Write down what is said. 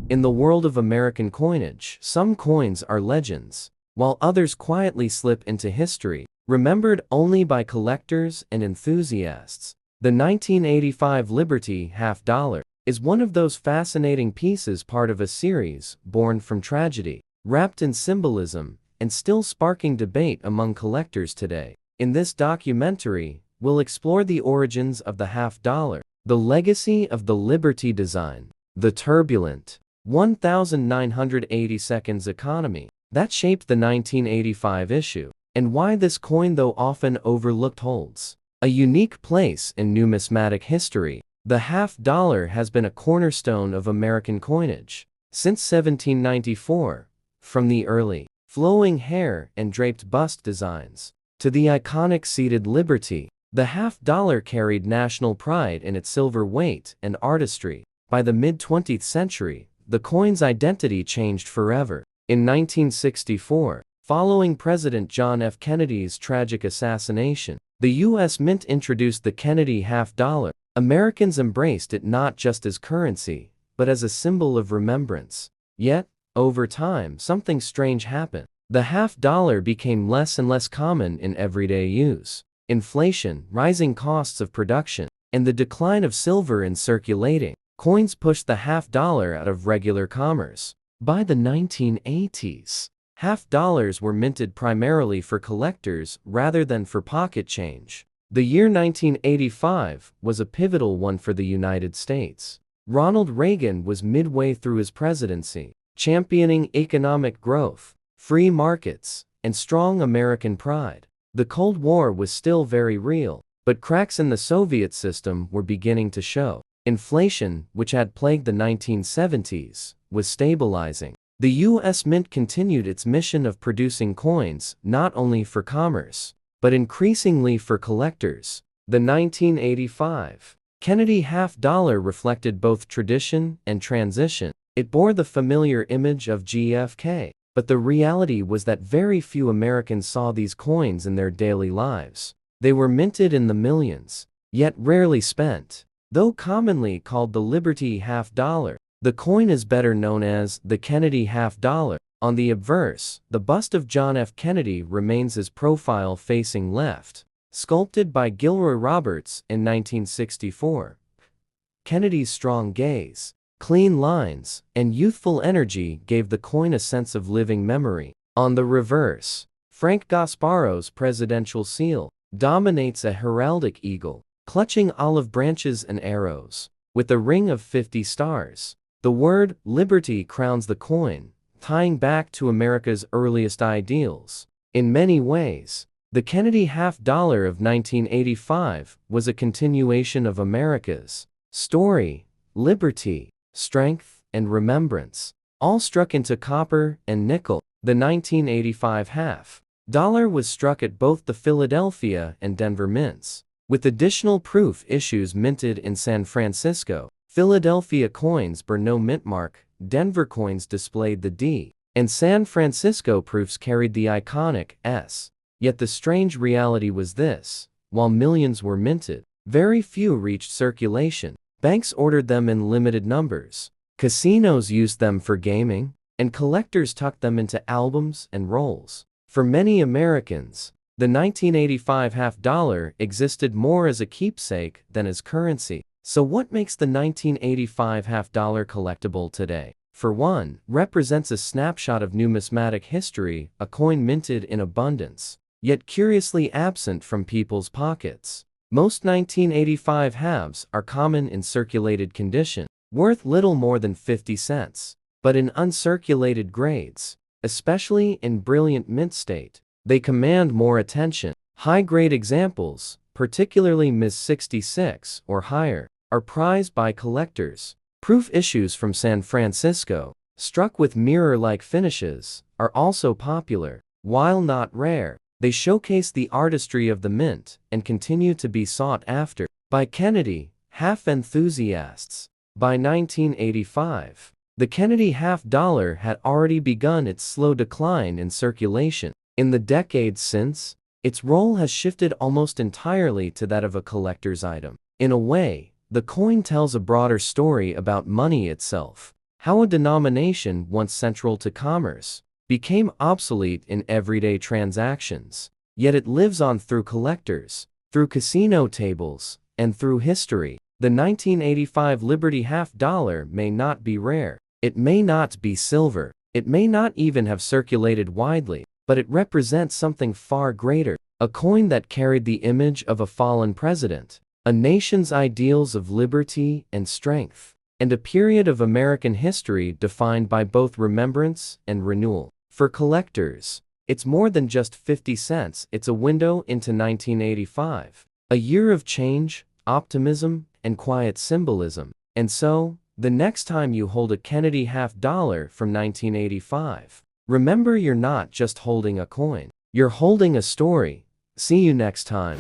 In the world of American coinage, some coins are legends, while others quietly slip into history, remembered only by collectors and enthusiasts. The 1985 Liberty half dollar is one of those fascinating pieces, part of a series born from tragedy, wrapped in symbolism, and still sparking debate among collectors today. In this documentary, we'll explore the origins of the half dollar, the legacy of the Liberty design, the turbulent 1,980 seconds economy that shaped the 1985 issue, and why this coin, though often overlooked, holds a unique place in numismatic history. The half dollar has been a cornerstone of American coinage since 1794, from the early flowing hair and draped bust designs to the iconic seated Liberty. The half dollar carried national pride in its silver weight and artistry. By the mid-20th century, the coin's identity changed forever. In 1964, following President John F. Kennedy's tragic assassination, the U.S. Mint introduced the Kennedy half dollar. Americans embraced it not just as currency, but as a symbol of remembrance. Yet, over time, something strange happened. The half dollar became less and less common in everyday use. Inflation, rising costs of production, and the decline of silver in circulating coins pushed the half dollar out of regular commerce. By the 1980s, half dollars were minted primarily for collectors rather than for pocket change. The year 1985 was a pivotal one for the United States. Ronald Reagan was midway through his presidency, championing economic growth, free markets, and strong American pride. The Cold War was still very real, but cracks in the Soviet system were beginning to show. Inflation, which had plagued the 1970s, was stabilizing. The U.S. Mint continued its mission of producing coins not only for commerce, but increasingly for collectors. The 1985 Kennedy half dollar reflected both tradition and transition. It bore the familiar image of JFK, but the reality was that very few Americans saw these coins in their daily lives. They were minted in the millions, yet rarely spent. Though commonly called the Liberty half dollar, the coin is better known as the Kennedy half dollar. On the obverse, the bust of John F. Kennedy remains, his profile facing left, sculpted by Gilroy Roberts in 1964. Kennedy's strong gaze, clean lines, and youthful energy gave the coin a sense of living memory. On the reverse, Frank Gasparo's presidential seal dominates a heraldic eagle, clutching olive branches and arrows, with a ring of 50 stars. The word liberty crowns the coin, tying back to America's earliest ideals. In many ways, the Kennedy half dollar of 1985 was a continuation of America's story, liberty, strength, and remembrance, all struck into copper and nickel. The 1985 half dollar was struck at both the Philadelphia and Denver mints, with additional proof issues minted in San Francisco. Philadelphia coins bore no mint mark, Denver coins displayed the D, and San Francisco proofs carried the iconic S. Yet the strange reality was this: while millions were minted, very few reached circulation. Banks ordered them in limited numbers, casinos used them for gaming, and collectors tucked them into albums and rolls. For many Americans, the 1985 half dollar existed more as a keepsake than as currency. So what makes the 1985 half dollar collectible today? For one, represents a snapshot of numismatic history, a coin minted in abundance, yet curiously absent from people's pockets. Most 1985 halves are common in circulated condition, worth little more than 50 cents. But in uncirculated grades, especially in brilliant mint state, they command more attention. High-grade examples, particularly Ms. 66 or higher, are prized by collectors. Proof issues from San Francisco, struck with mirror-like finishes, are also popular. While not rare, they showcase the artistry of the mint and continue to be sought after by Kennedy half enthusiasts. By 1985, the Kennedy half dollar had already begun its slow decline in circulation. In the decades since, its role has shifted almost entirely to that of a collector's item. In a way, the coin tells a broader story about money itself, How a denomination once central to commerce became obsolete in everyday transactions. Yet it lives on through collectors, through casino tables, and through history. The 1985 Liberty $50 may not be rare. It may not be silver. It may not even have circulated widely, but it represents something far greater. A coin that carried the image of a fallen president, a nation's ideals of liberty and strength, and a period of American history defined by both remembrance and renewal. For collectors, it's more than just 50 cents, it's a window into 1985. A year of change, optimism, and quiet symbolism. And so, the next time you hold a Kennedy $50 from 1985, remember you're not just holding a coin. You're holding a story. See you next time.